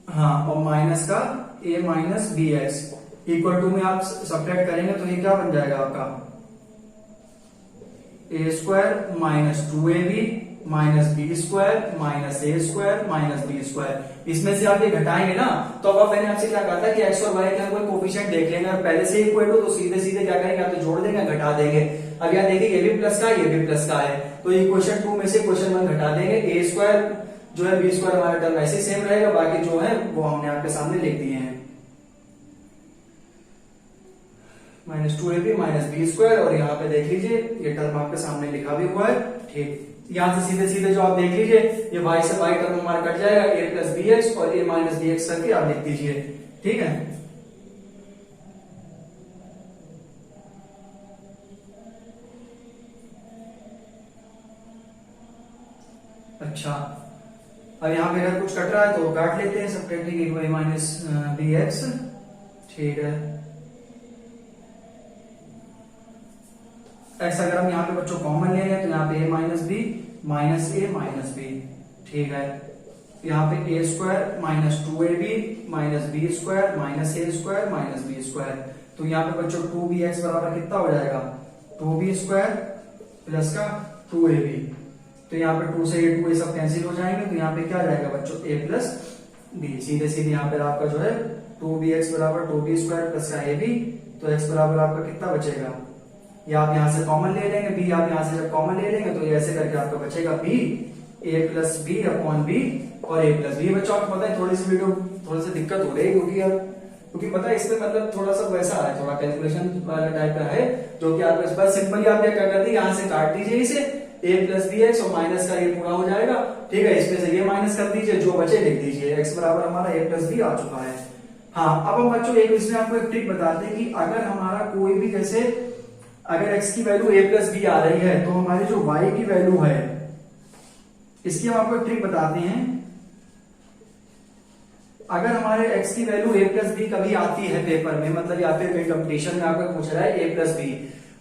हाँ, और माइनस का a minus b x equal to में आप सब्ट्रैक्ट करेंगे तो ये क्या बन जाएगा आपका, a square minus 2ab minus B square minus a square minus B square. इसमें से आप ये घटाएंगे ना, तो अब मैंने आपसे क्या कहा था कि x और y के कोई कोफिशिएंट देख लेंगे, और पहले से इक्वल हो तो सीधे सीधे क्या करेंगे, आप तो जोड़ देंगे घटा देंगे। अब यहाँ देखिए ये भी प्लस का ये भी प्लस का है, तो इक्वेशन 2 में से इक्वेशन 1 घटा देंगे, ए स्क्वायर जो है बी स्क्वायर हमारा टर्म ऐसे सेम रहेगा, बाकी जो है वो हमने आपके सामने लिख दिए हैं, minus 2ab minus B square, और यहाँ पे देख लीजिए ये टर्म आपके सामने लिखा भी हुआ है। ठीक, यहां से सीधे सीधे जो आप देख लीजिए ये y से y टर्म हमारा कट जाएगा, a प्लस बी एक्स और a माइनस बी एक्स करके आप लिख दीजिए। ठीक है, अच्छा, अब यहाँ पे अगर कुछ कट रहा है तो काट लेते हैं, subtracting a minus b x. ठीक है, ऐसा अगर हम यहाँ पे बच्चों कॉमन ले लें तो यहाँ पे a minus b minus a minus b. ठीक है, यहाँ पे a square minus 2ab minus B square minus a square minus B square, तो यहाँ पे बच्चों 2bx बराबर कितना हो जाएगा, 2b स्क्वायर प्लस का 2ab, तो यहाँ पे 2 से ये 2 सब कैंसिल हो जाएंगे, तो यहाँ पे क्या जाएगा बच्चों a प्लस बी, सीधे सीधे यहाँ पे आपका जो है 2bx बराबर 2b स्क्वायर प्लस का ab, तो x बराबर आपका कितना बचेगा, ये आप यहां से कॉमन ले लेंगे, b आप यहां से जब कॉमन ले लेंगे तो ये ऐसे करके आपका बचेगा b a plus b upon b और a प्लस बी। बच्चों आपको पता है थोड़ी सी वीडियो थोड़ी सी दिक्कत हो रही है, क्योंकि पता है इसमें मतलब थोड़ा सा वैसा है, थोड़ा कैलकुलेशन वाला टाइप का है, जो कि आपके पास सिंपली आप क्या करते हैं, यहाँ से काट दीजिए इसे, a प्लस बी एक्स और माइनस का ये पूरा हो जाएगा। ठीक है, इसमें से ये माइनस कर दीजिए, जो बचे लिख दीजिए, x बराबर हमारा a प्लस बी आ चुका है। हाँ, अब हम बच्चों एक इसमें आपको एक ट्रिक बताते हैं कि अगर हमारा कोई भी जैसे अगर x की वैल्यू a प्लस बी आ रही है तो हमारी जो y की वैल्यू है, इसकी हम आपको एक ट्रिक बताते हैं। अगर हमारे x की वैल्यू a प्लस बी कभी आती है पेपर में, मतलब या फिर कहीं कंपटीशन में आपको पूछ रहा है a प्लस बी,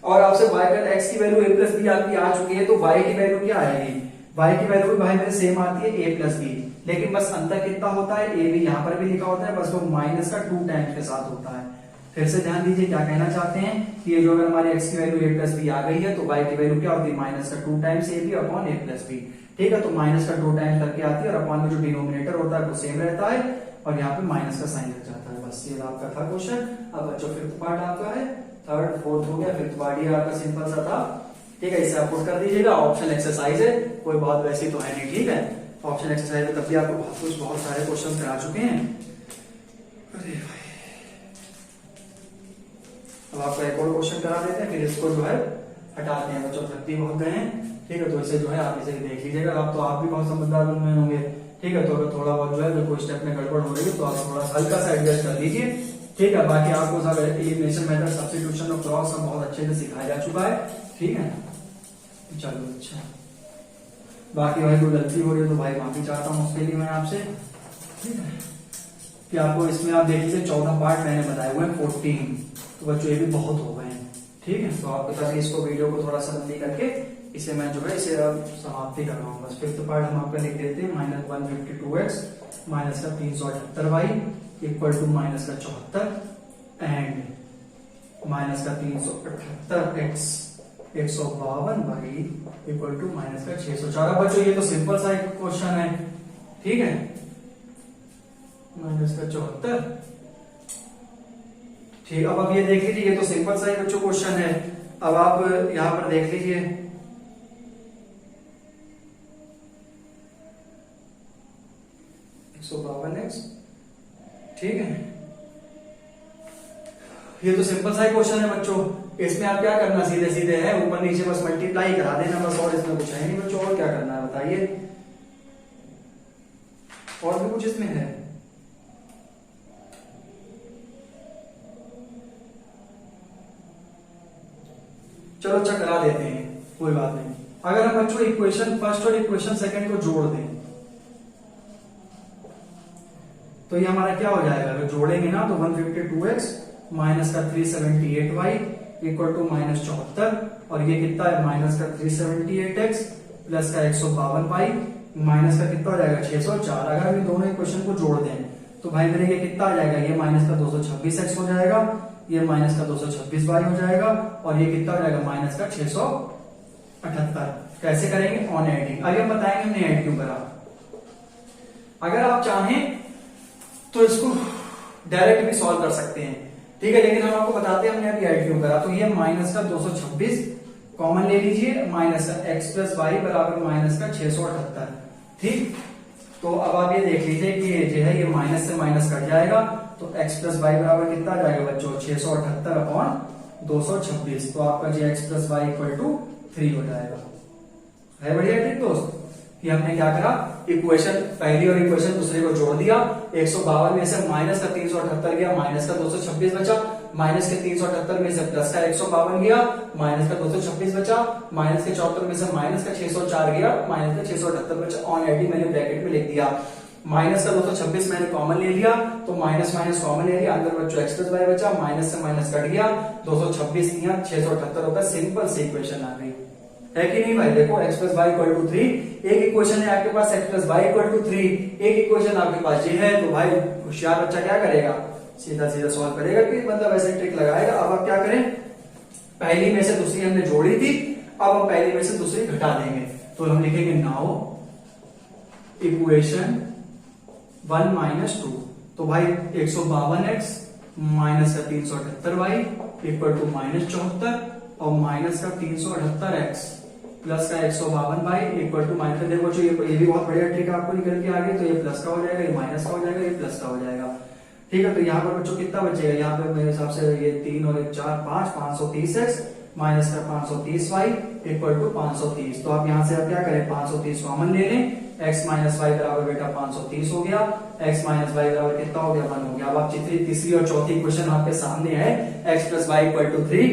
और आपसे y का x की वैल्यू a प्लस बी आपकी आ चुकी है, तो y की वैल्यू क्या आएगी, y की वैल्यू भी भाई मेरे सेम आती है a प्लस बी, लेकिन बस अंतर कितना होता है, a भी यहाँ पर भी लिखा होता है, बस वो माइनस का 2 टाइम्स के साथ होता है। फिर से ध्यान दीजिए क्या कहना चाहते हैं कि ये जो अगर हमारे x की वैल्यू a प्लस बी आ गई है तो y की वैल्यू क्या होती है, माइनस का 2 times a b upon a plus b. ठीक है, तो माइनस का 2 टाइम्स करके आती है और अपॉन में जो डिनोमिनेटर होता है वो सेम रहता है, और यहाँ पे माइनस का साइन लग जाता है। बस ये आपका था क्वेश्चन। अब बच्चों फिफ्थ पार्ट आपका है, थर्ड फोर्थ हो गया, फिफ्थ पार्ट ये आपका सिंपल सा था। ठीक है, इसे आप पुट कर दीजिएगा, ऑप्शन एक्सरसाइज है, कोई बहुत वैसी तो है नहीं। ठीक है, ऑप्शन एक्सरसाइज में तब भी आपको बहुत सारे क्वेश्चन करा चुके हैं। अरे भाई, अब आपका एक और क्वेश्चन करा देते हैं, फिर इसको जो है हटाते हैं बच्चों, थक भी बहुत गए हैं। ठीक है, तो इसे जो है आप इसे देख लीजिएगा। आप तो आप भी बहुत समझदार बन होंगे। ठीक है, तो अगर थोड़ा बहुत जो है कोई स्टेप में गड़बड़ हो रही है तो आप थोड़ा हल्का सा एडजस्ट कर लीजिए। ठीक है, बाकी आपको सब एलिमिनेशन मेथड, सब्स्टिट्यूशन और क्रॉस सब बहुत अच्छे से सिखाया जा चुका है। ठीक है, चलो अच्छा, बाकी भाई कोई गलती हो रही है तो भाई माफी चाहता हूँ उसके लिए मैं आपसे। ठीक है, कि आपको इसमें आप देख लीजिए 14 पार्ट मैंने बताए हुए हैं 14, तो बच्चों ये भी बहुत हो गए हैं। ठीक है, तो आप बता दें इसको, वीडियो को थोड़ा सा लंबी करके इसे मैं जो है इसे अब समाप्ति कर रहा हूँ बस। फिफ्थ पार्ट हम आपका लिख देते हैं, -152x माइनस का 378y इक्वल टू माइनस का 74 एंड माइनस का 378x 152y equal to minus का 604। बच्चों ये तो सिंपल सा एक क्वेश्चन है। ठीक है, माइनस का 74। ठीक, अब आप ये देख लीजिए, ये तो सिंपल सा ही बच्चों क्वेश्चन है। अब आप यहां पर देख लीजिए, x। ठीक है, ये तो सिंपल सा ही क्वेश्चन है बच्चों। इसमें आप क्या करना, सीधे सीधे है ऊपर नीचे बस मल्टीप्लाई करा देना बस, और इसमें कुछ है नहीं बच्चों। और क्या करना है बताइए, और भी कुछ इसमें है? चलो अच्छा करा देते हैं, कोई बात नहीं। अगर हम बच्चों इक्वेशन फर्स्ट और इक्वेशन सेकंड को जोड़ दें तो ये हमारा क्या हो जाएगा, अगर जोड़ेंगे ना तो 152x माइनस का 378y इक्वल टू माइनस 74, और ये कितना है माइनस का 378x प्लस का 152y माइनस का कितना हो जाएगा 604। अगर हम इन दोनों इक्वेशन को जोड़ दें तो भाई मेरे ये कितना आ जाएगा, ये माइनस का 226x हो जाएगा, ये माइनस का 226y हो जाएगा, और ये कितना हो जाएगा माइनस का 678। कैसे करेंगे, ऑन एडिंग। अभी हम बताएंगे हमने ऐड क्यों करा। अगर आप चाहें तो इसको डायरेक्ट भी सॉल्व कर सकते हैं। ठीक है, लेकिन हम आपको बताते हैं हमने अभी ऐड क्यों करा। तो ये माइनस का 226 कॉमन ले लीजिए, माइनस का x प्लस वाई बराबर माइनस का 678। ठीक, तो अब आप ये देख लीजिए कि ये जो है ये माइनस से माइनस कट जाएगा, तो x प्लस वाई बराबर कितना आ जाएगा बच्चों 678 अपॉन 226। तो आपका जो x plus y equal to 3 हो जाएगा। है बढ़िया ट्रिक दोस्त, कि हमने क्या करा, इक्वेशन पहली और इक्वेशन दूसरे को जोड़ दिया। 152 में से माइनस का 378 गया, माइनस का 226 बचा, माइनस के 378 में से प्लस का 152 गया, माइनस का 226 बचा, माइनस के 74 में से माइनस का 604 गया, माइनस का 678 बचा। ऑन एडिंग मैंने ब्रैकेट में लिख दिया। माइनस का 226 मैंने कॉमन ले लिया, तो माइनस माइनस कॉमन ले लिया, अंदर बच्चों x प्लस वाई बचा, माइनस से माइनस कट गया, 226 दिया, 678 होगा। सिंपल सी इक्वेशन आ गई, है कि नहीं भाई। देखो x plus y equal to 3, एक इक्वेशन है आपके पास x plus y equal to 3, एक इक्वेशन आपके पास ये है। तो भाई होशियार बच्चा क्या करेगा, सीधा सीधा सॉल्व करेगा, कि मतलब ऐसे ट्रिक लगाएगा। अब आप क्या करें, पहली में से दूसरी हमने जोड़ी थी, अब हम पहली में से दूसरी घटा देंगे। तो हम लिखेंगे नाउ इक्वेशन 1 माइनस 2। तो भाई 152x माइनस का 378y इक्वल टू माइनस 74, और माइनस का 378x प्लस का 152y इक्वल टू माइनस। देखो ये भी बहुत बढ़िया ट्रिक आपको निकल के आ गई। तो ये प्लस का हो जाएगा, ये माइनस का हो जाएगा, ये प्लस का हो जाएगा। ठीक है, तो यहाँ पर बच्चों कितना बचेगा, यहाँ पे मेरे हिसाब से ये 3 और 1 4 5 530x माइनस का 530y इक्वल टू 530। तो आप यहाँ से आप क्या करें, 530 कॉमन ले लें, x माइनस वाई बराबर बेटा 530 हो गया, x माइनस वाई बराबर कितना हो गया 1 हो गया। अब आप तीसरी और चौथी इक्वेशन आपके सामने है, x plus y equal to 3,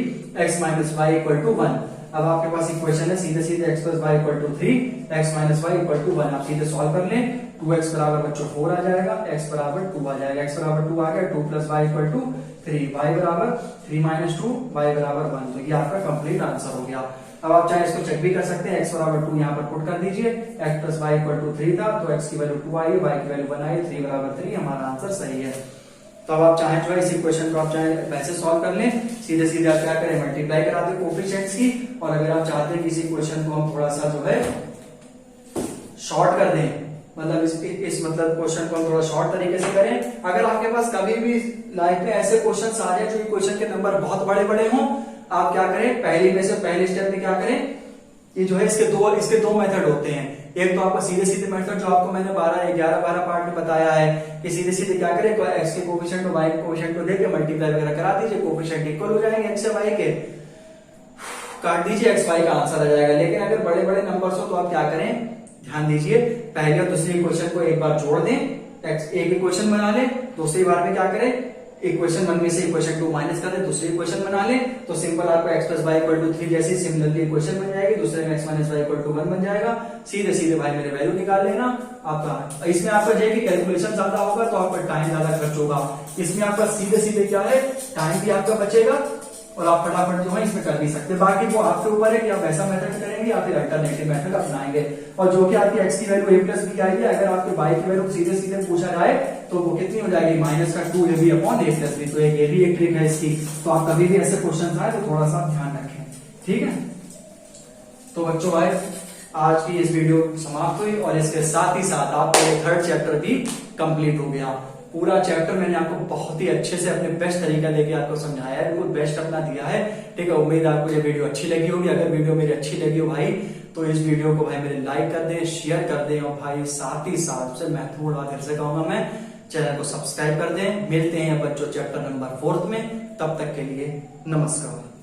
x minus y equal to 1। अब आपके पास इक्वेशन है सीधे सीधे x plus y equal to 3, x minus y equal to 1। आप सीधे सॉल्व कर लें, 2x बराबर बच्चों 4 आ जाएगा, x बराबर 2 आ जाएगा, x बराबर 2 आ गया, 2 plus y equal to 3, y बराबर 3 माइनस 2, y बराबर 1। तो ये आपका कंप्लीट आंसर हो गया। अब आप चाहे इसको चेक भी कर सकते हैं, x बराबर 2 यहाँ पर पुट कर दीजिए, x plus y equal to 3 था, तो x की वैल्यू 2 आई, y की वैल्यू 1 आई, 3 बराबर 3, हमारा आंसर सही है। तो अब आप चाहे जो है इस इक्वेशन को आप चाहे वैसे सॉल्व कर लें, सीधे सीधे आप क्या करें मल्टीप्लाई करा दें कोफिशिएंट्स की। और अगर आप चाहते हैं कि इस इक्वेशन को हम थोड़ा सा जो है शॉर्ट कर दें, मतलब इस मतलब क्वेश्चन को हम थोड़ा शॉर्ट तरीके से करें। अगर आपके पास कभी भी लाइफ में ऐसे क्वेश्चन आ जाए जो इक्वेशन के नंबर बहुत बड़े बड़े हों, आप क्या करें, पहली में से पहले स्टेप में क्या करें, ये जो है इसके दो मेथड होते हैं। एक तो आपका सीधे सीधे मेथड जो आपको मैंने 11 पार्ट में बताया है कि सीधे सीधे क्या करें, एक्स के कोफिशिएंट और वाई के कोफिशिएंट को देके मल्टीप्लाई वगैरह करा दीजिए, कोफिशिएंट इक्वल हो जाएंगे एक्स से वाई के। काट दीजिए, एक्स वाई का आंसर आ जाएगा। लेकिन अगर बड़े बड़े नंबर्स हो तो आप क्या करें, ध्यान दीजिए, पहले और दूसरे इक्वेशन को एक बार जोड़ दें, एक इक्वेशन बना लें, दूसरी बार में क्या करें, इक्वेशन 1 में से इक्वेशन 2 माइनस कर दे, दूसरी इक्वेशन बना ले, तो सिंपल आपको x plus y equal to 3 जैसी सिमिलरली इक्वेशन बन जाएगी, दूसरे में x minus y equal to 1 बन जाएगा। सीधे सीधे भाई मेरे वैल्यू निकाल लेना आपका। इसमें आपका जो कि कैलकुलेशन ज्यादा होगा तो आपका टाइम ज्यादा खर्च होगा, इसमें आपका सीधे सीधे क्या है, टाइम भी आपका बचेगा और आप फटाफट जो है इसमें कर भी सकते हैं। बाकी वो आपके ऊपर है कि आप ऐसा मेथड करेंगे या फिर अल्टरनेटिव मेथड अपनाएंगे। और जो कि आपकी x की वैल्यू a प्लस बी आएगी, अगर आपके y की वैल्यू सीधे सीधे पूछा जाए तो वो कितनी हो जाएगी, माइनस का 2ab upon a plus B. तो ये भी एक ट्रिक है इसकी, तो आप कभी भी ऐसे क्वेश्चन आए तो थोड़ा सा ध्यान रखें, ठीक है। तो बच्चों भाई आज की इस वीडियो समाप्त हुई और इसके साथ ही साथ आपका ये 3rd चैप्टर भी कंप्लीट हो गया। पूरा चैप्टर मैंने आपको बहुत ही अच्छे से अपने बेस्ट तरीका लेके आपको समझाया है, बिल्कुल बेस्ट अपना दिया है, ठीक है। उम्मीद है आपको ये वीडियो अच्छी लगी होगी। अगर वीडियो मेरी अच्छी लगी हो भाई तो इस वीडियो को भाई मेरे लाइक कर दें, शेयर कर दें, और भाई साथ ही साथ सबसे महत्वपूर्ण बात फिर से कहूंगा मैं, चैनल को सब्सक्राइब कर दें। मिलते हैं बच्चों चैप्टर नंबर 4 में, तब तक के लिए नमस्कार।